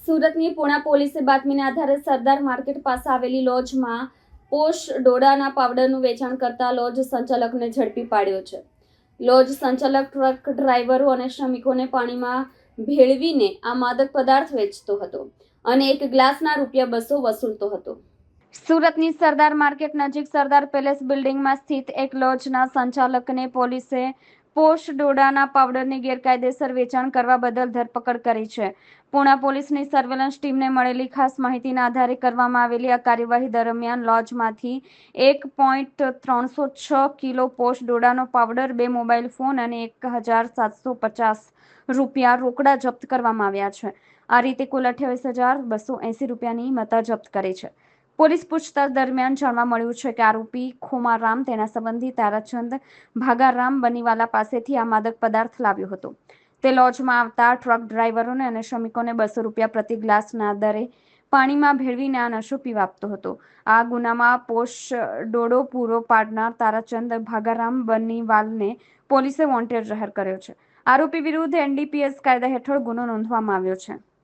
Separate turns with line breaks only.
સુરતની પુણા પોલીસે બાતમીના આધારે સરદાર માર્કેટ પાસે આવેલી લોજમાં પોશ ડોડાના પાવડરનું વેચાણ કરતા લોજ સંચાલકને ઝડપી પાડ્યો છે. લોજ સંચાલક ટ્રક ડ્રાઈવરો અને શ્રમિકોને પાણીમાં ભેળવીને આ માદક પદાર્થ વેચતો હતો અને એક ગ્લાસના ₹200 વસૂલતો હતો. સુરતની સરદાર માર્કેટ નજીક સરદાર પેલેસ બિલ્ડિંગમાં સ્થિત એક લોજના સંચાલકને પોલીસે પોશ ડોડાના પાવડરની ગેરકાયદેસર વેચાણ કરવા બદલ ધરપકડ કરી છે. પુણા પોલીસની સર્વેલન્સ ટીમને મળેલી ખાસ માહિતીના આધારે કરવામાં આવેલી આ કાર્યવાહી દરમિયાન લોજમાંથી 1.306 કિલો પોશ ડોડાનો પાવડર, 2 મોબાઈલ ફોન અને ₹1,750 રોકડા જપ્ત કરવામાં આવ્યા છે. આ રીતે કુલ ₹28,280ની મત્તા જપ્ત કરી છે. પોલીસ પૂછતાછ દરમિયાન જાણવા મળ્યું છે કે આરોપી ખોમારામ તેના સંબંધી તારાચંદ ભાગારામ બનીવાલા પાસેથી આ માદક પદાર્થ લાવ્યો હતો. તે લોજમાં આવતા ટ્રક ડ્રાઈવરોને અને શ્રમિકોને ₹200 પ્રતિ ગ્લાસના દરે પાણીમાં ભેળવીને આ નશો પીવા આપતો હતો. આ ગુનામાં પોશ ડોડો પૂરો પાડનાર તારાચંદ ભાગારામ બનીવાલને પોલીસે વોન્ટેડ જાહેર કર્યો છે. આરોપી વિરુદ્ધ NDPS કાયદા હેઠળ ગુનો નોંધવામાં આવ્યો છે.